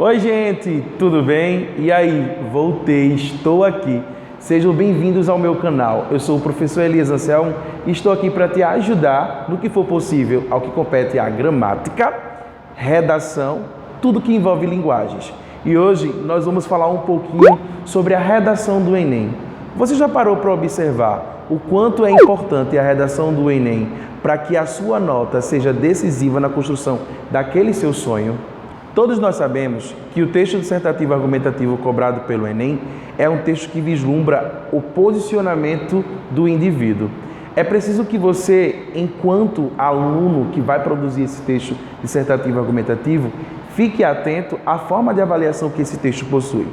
Oi, gente, tudo bem? E aí, voltei, estou aqui. Sejam bem-vindos ao meu canal. Eu sou o professor Elias Anselmo e estou aqui para te ajudar no que for possível ao que compete a gramática, redação, tudo que envolve linguagens. E hoje nós vamos falar um pouquinho sobre a redação do Enem. Você já parou para observar o quanto é importante a redação do Enem para que a sua nota seja decisiva na construção daquele seu sonho? Todos nós sabemos que o texto dissertativo argumentativo cobrado pelo Enem é um texto que vislumbra o posicionamento do indivíduo. É preciso que você, enquanto aluno que vai produzir esse texto dissertativo argumentativo, fique atento à forma de avaliação que esse texto possui.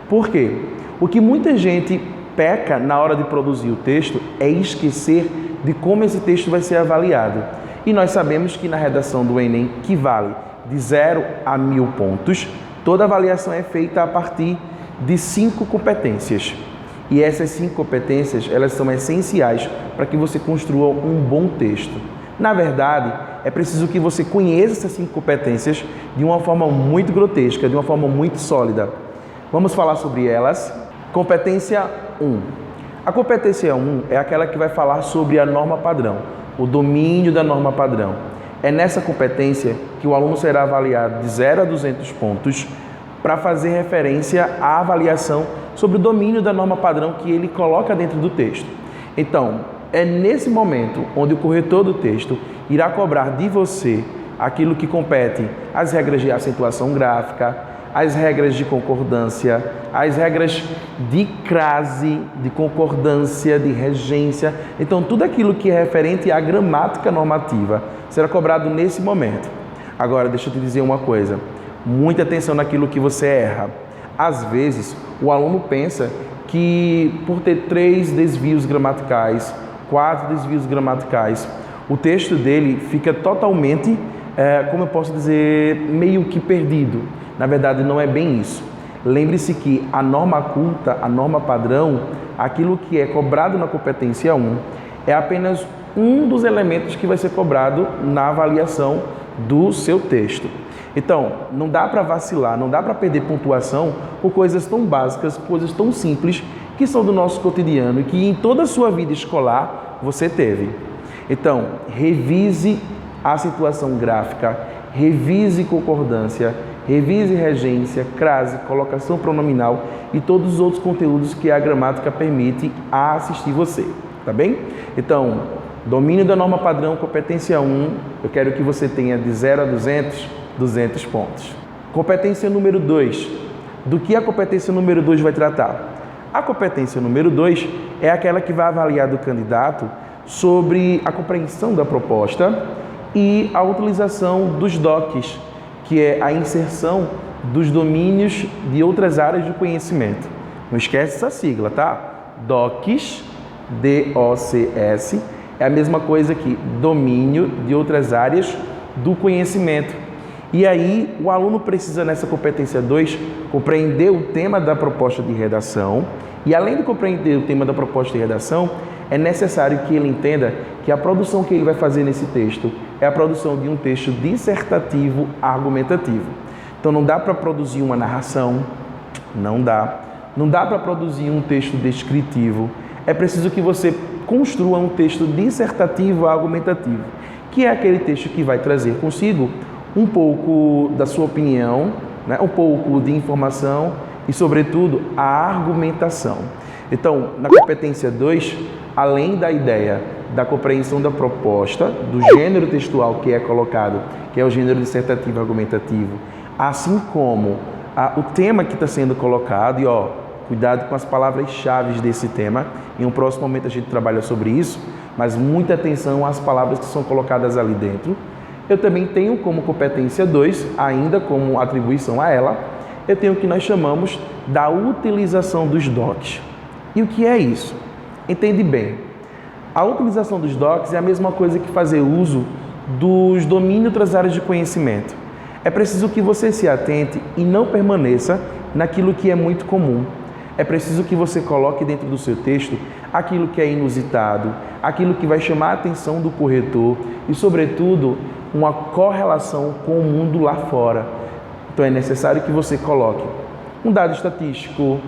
Por quê? O que muita gente peca na hora de produzir o texto é esquecer de como esse texto vai ser avaliado. E nós sabemos que na redação do Enem, que vale de 0 a 1000 pontos, toda avaliação é feita a partir de 5 competências. E essas 5 competências, elas são essenciais para que você construa um bom texto. Na verdade, é preciso que você conheça essas 5 competências de uma forma muito grotesca, de uma forma muito sólida. Vamos falar sobre elas. Competência 1. A competência 1 é aquela que vai falar sobre a norma padrão, o domínio da norma padrão. É nessa competência que o aluno será avaliado de 0 a 200 pontos para fazer referência à avaliação sobre o domínio da norma padrão que ele coloca dentro do texto. Então, é nesse momento onde o corretor do texto irá cobrar de você aquilo que compete às regras de acentuação gráfica, as regras de concordância, as regras de crase, de concordância, de regência. Então, tudo aquilo que é referente à gramática normativa será cobrado nesse momento. Agora, deixa eu te dizer uma coisa. Muita atenção naquilo que você erra. Às vezes, o aluno pensa que por ter 3 desvios gramaticais, 4 desvios gramaticais, o texto dele fica totalmente, como eu posso dizer, meio que perdido. Na verdade, não é bem isso. Lembre-se que a norma culta, a norma padrão, aquilo que é cobrado na competência 1, é apenas um dos elementos que vai ser cobrado na avaliação do seu texto. Então, não dá para vacilar, não dá para perder pontuação por coisas tão básicas, coisas tão simples que são do nosso cotidiano e que em toda a sua vida escolar você teve. Então, revise a situação gráfica, revise concordância, revise regência, crase, colocação pronominal e todos os outros conteúdos que a gramática permite a assistir você, tá bem? Então, domínio da norma padrão, competência 1, eu quero que você tenha de 0 a 200 pontos. Competência número 2. Do que a competência número 2 vai tratar? A competência número 2 é aquela que vai avaliar do candidato sobre a compreensão da proposta e a utilização dos DOCs, que é a inserção dos domínios de outras áreas do conhecimento. Não esquece essa sigla, tá? DOCs, D-O-C-S, é a mesma coisa que domínio de outras áreas do conhecimento. E aí, o aluno precisa, nessa competência 2, compreender o tema da proposta de redação. E além de compreender o tema da proposta de redação, é necessário que ele entenda que a produção que ele vai fazer nesse texto é a produção de um texto dissertativo argumentativo. Então, não dá para produzir uma narração, não dá. Não dá para produzir um texto descritivo. É preciso que você construa um texto dissertativo argumentativo, que é aquele texto que vai trazer consigo um pouco da sua opinião, né? Um pouco de informação e, sobretudo, a argumentação. Então, na competência 2, além da ideia da compreensão da proposta, do gênero textual que é colocado, que é o gênero dissertativo argumentativo, assim como o tema que está sendo colocado, e cuidado com as palavras-chave desse tema, em um próximo momento a gente trabalha sobre isso, mas muita atenção às palavras que são colocadas ali dentro. Eu também tenho como competência 2, ainda como atribuição a ela, eu tenho o que nós chamamos da utilização dos DOCs. E o que é isso? Entende bem. A utilização dos DOCs é a mesma coisa que fazer uso dos domínios de outras áreas de conhecimento. É preciso que você se atente e não permaneça naquilo que é muito comum. É preciso que você coloque dentro do seu texto aquilo que é inusitado, aquilo que vai chamar a atenção do corretor e, sobretudo, uma correlação com o mundo lá fora. Então é necessário que você coloque um dado estatístico,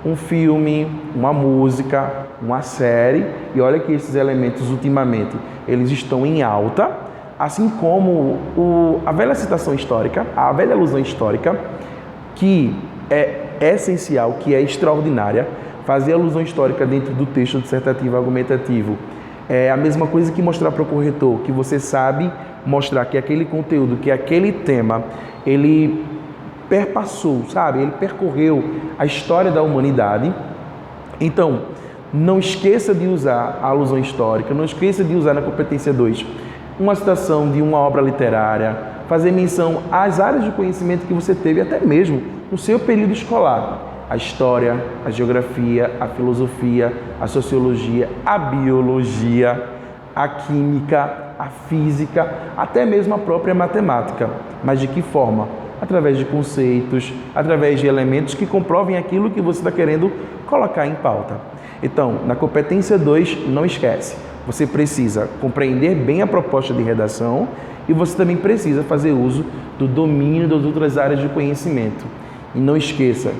um filme, uma música, uma série, e olha que esses elementos ultimamente eles estão em alta, assim como a velha citação histórica, a velha alusão histórica, que é essencial, que é extraordinária. Fazer alusão histórica dentro do texto dissertativo argumentativo é a mesma coisa que mostrar para o corretor que você sabe mostrar que aquele conteúdo, que aquele tema, ele perpassou, sabe? Ele percorreu a história da humanidade. Então, não esqueça de usar a alusão histórica, não esqueça de usar na competência 2 uma citação de uma obra literária, fazer menção às áreas de conhecimento que você teve até mesmo no seu período escolar. A história, a geografia, a filosofia, a sociologia, a biologia, a química, a física, até mesmo a própria matemática. Mas de que forma? Através de conceitos, através de elementos que comprovem aquilo que você está querendo colocar em pauta. Então, na competência 2, não esquece, você precisa compreender bem a proposta de redação e você também precisa fazer uso do domínio das outras áreas de conhecimento. E não esqueça,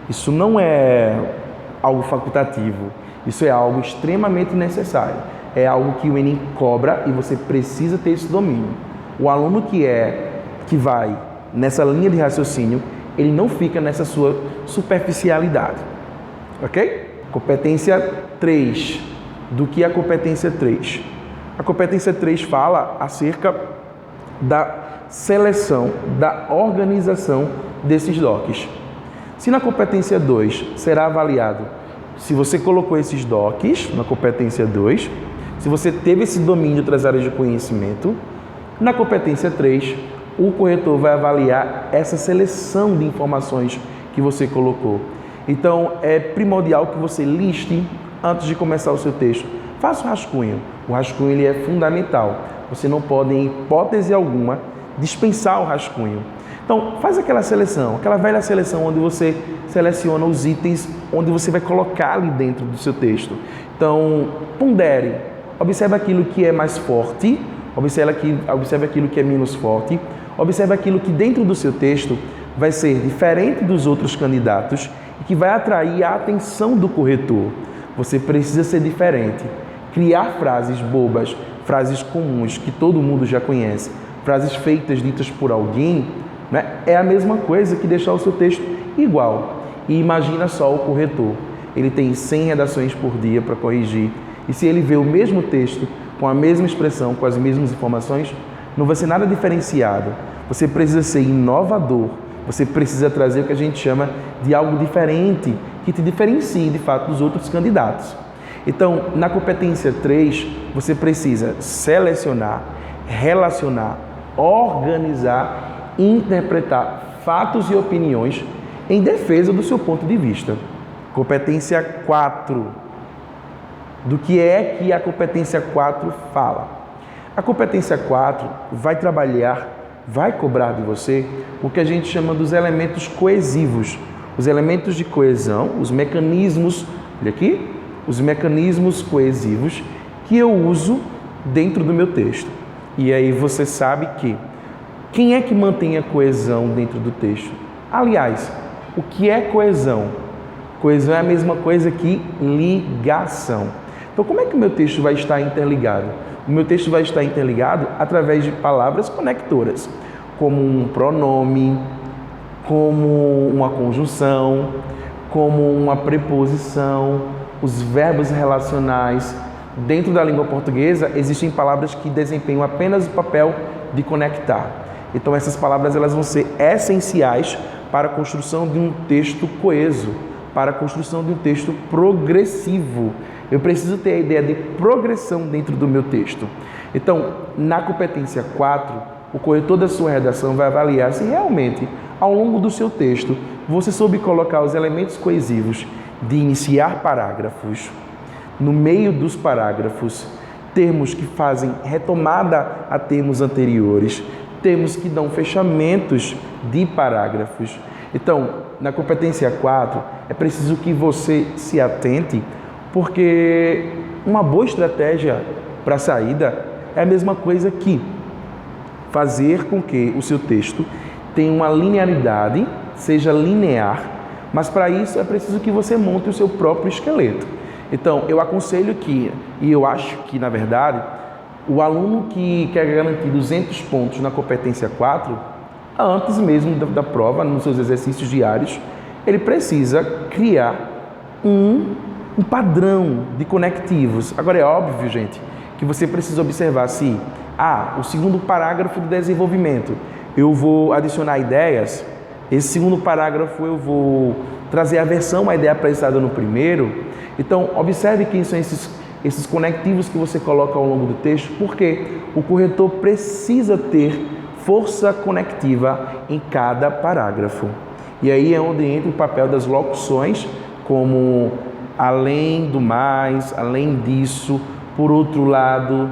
isso não é algo facultativo, isso é algo extremamente necessário. É algo que o Enem cobra e você precisa ter esse domínio. O aluno que vai nessa linha de raciocínio, ele não fica nessa sua superficialidade. Ok? Competência 3. Do que é a competência 3? A competência 3 fala acerca da seleção, da organização desses docs. Se na competência 2 será avaliado se você colocou esses docs na competência 2, se você teve esse domínio de outras áreas de conhecimento, na competência 3, o corretor vai avaliar essa seleção de informações que você colocou. Então, é primordial que você liste antes de começar o seu texto. Faça o rascunho. O rascunho ele é fundamental. Você não pode, em hipótese alguma, dispensar o rascunho. Então, faz aquela seleção, aquela velha seleção onde você seleciona os itens onde você vai colocar ali dentro do seu texto. Então, pondere. Observe aquilo que é mais forte, observe aquilo que é menos forte, observe aquilo que dentro do seu texto vai ser diferente dos outros candidatos e que vai atrair a atenção do corretor. Você precisa ser diferente. Criar frases bobas, frases comuns que todo mundo já conhece, frases feitas, ditas por alguém, né, é a mesma coisa que deixar o seu texto igual. E imagina só o corretor. Ele tem 100 redações por dia para corrigir. E se ele vê o mesmo texto, com a mesma expressão, com as mesmas informações, não vai ser nada diferenciado. Você precisa ser inovador. Você precisa trazer o que a gente chama de algo diferente, que te diferencie, de fato, dos outros candidatos. Então, na competência 3, você precisa selecionar, relacionar, organizar, interpretar fatos e opiniões em defesa do seu ponto de vista. Competência 4. Do que é que a competência 4 fala? A competência 4 vai trabalhar, vai cobrar de você o que a gente chama dos elementos coesivos. Os elementos de coesão, os mecanismos, olha aqui, os mecanismos coesivos que eu uso dentro do meu texto. E aí você sabe que quem é que mantém a coesão dentro do texto? Aliás, o que é coesão? Coesão é a mesma coisa que ligação. Então, como é que o meu texto vai estar interligado? O meu texto vai estar interligado através de palavras conectoras, como um pronome, como uma conjunção, como uma preposição, os verbos relacionais. Dentro da língua portuguesa, existem palavras que desempenham apenas o papel de conectar. Então, essas palavras elas vão ser essenciais para a construção de um texto coeso, para a construção de um texto progressivo. Eu preciso ter a ideia de progressão dentro do meu texto. Então, na competência 4, o corretor da sua redação vai avaliar se realmente, ao longo do seu texto, você soube colocar os elementos coesivos de iniciar parágrafos, no meio dos parágrafos, termos que fazem retomada a termos anteriores, termos que dão fechamentos de parágrafos. Então, na competência 4, é preciso que você se atente, porque uma boa estratégia para a saída é a mesma coisa que fazer com que o seu texto tenha uma linearidade, seja linear, mas para isso é preciso que você monte o seu próprio esqueleto. Então, eu aconselho que, e eu acho que, na verdade, o aluno que quer garantir 200 pontos na competência 4, antes mesmo da prova, nos seus exercícios diários, ele precisa criar um padrão de conectivos. Agora, é óbvio, gente, que você precisa observar se, o segundo parágrafo do desenvolvimento, eu vou adicionar ideias, esse segundo parágrafo eu vou trazer a versão, a ideia apresentada no primeiro. Então, observe quem são esses conectivos que você coloca ao longo do texto, porque o corretor precisa ter força conectiva em cada parágrafo. E aí é onde entra o papel das locuções, como além do mais, além disso, por outro lado,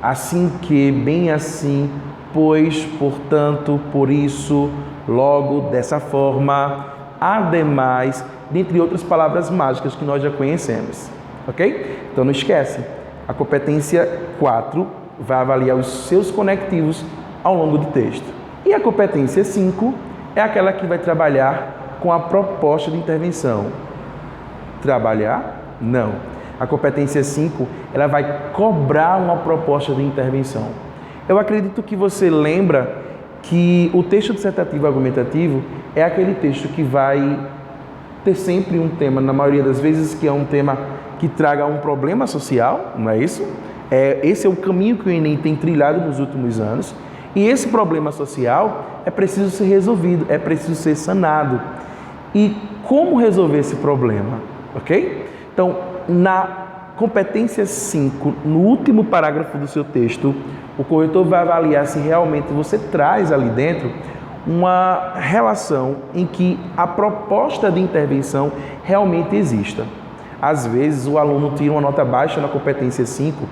assim que, bem assim, pois, portanto, por isso, logo, dessa forma, ademais, dentre outras palavras mágicas que nós já conhecemos, ok? Então não esquece, a competência 4 vai avaliar os seus conectivos ao longo do texto. E a competência 5 é aquela que vai trabalhar com a proposta de intervenção. Trabalhar? Não. A competência 5, ela vai cobrar uma proposta de intervenção. Eu acredito que você lembra que o texto dissertativo argumentativo é aquele texto que vai ter sempre um tema, na maioria das vezes, que é um tema que traga um problema social, não é isso? Esse é o caminho que o Enem tem trilhado nos últimos anos. E esse problema social é preciso ser resolvido, é preciso ser sanado. E como resolver esse problema? Ok? Então, na competência 5, no último parágrafo do seu texto, o corretor vai avaliar se realmente você traz ali dentro uma relação em que a proposta de intervenção realmente exista. Às vezes, o aluno tira uma nota baixa na competência 5,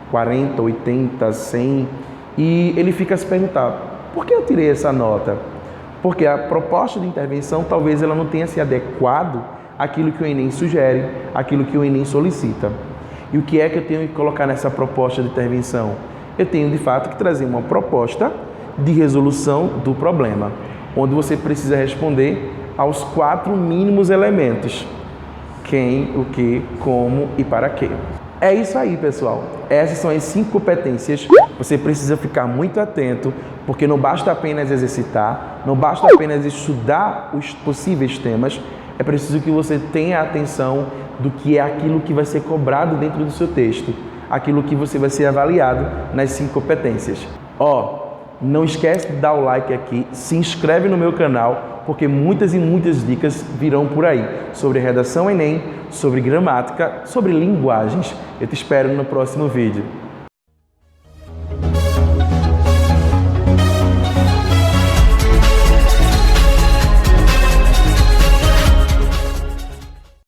40, 80, 100, e ele fica a se perguntar, por que eu tirei essa nota? Porque a proposta de intervenção talvez ela não tenha se adequado àquilo que o Enem sugere, àquilo que o Enem solicita. E o que é que eu tenho que colocar nessa proposta de intervenção? Eu tenho, de fato, que trazer uma proposta de resolução do problema, onde você precisa responder aos 4 mínimos elementos: quem, o que, como e para quê. É isso aí, pessoal. Essas são as 5 competências. Você precisa ficar muito atento, porque não basta apenas exercitar, não basta apenas estudar os possíveis temas, é preciso que você tenha atenção do que é aquilo que vai ser cobrado dentro do seu texto, aquilo que você vai ser avaliado nas 5 competências. Não esquece de dar o like aqui, se inscreve no meu canal, porque muitas e muitas dicas virão por aí sobre redação Enem, sobre gramática, sobre linguagens. Eu te espero no próximo vídeo.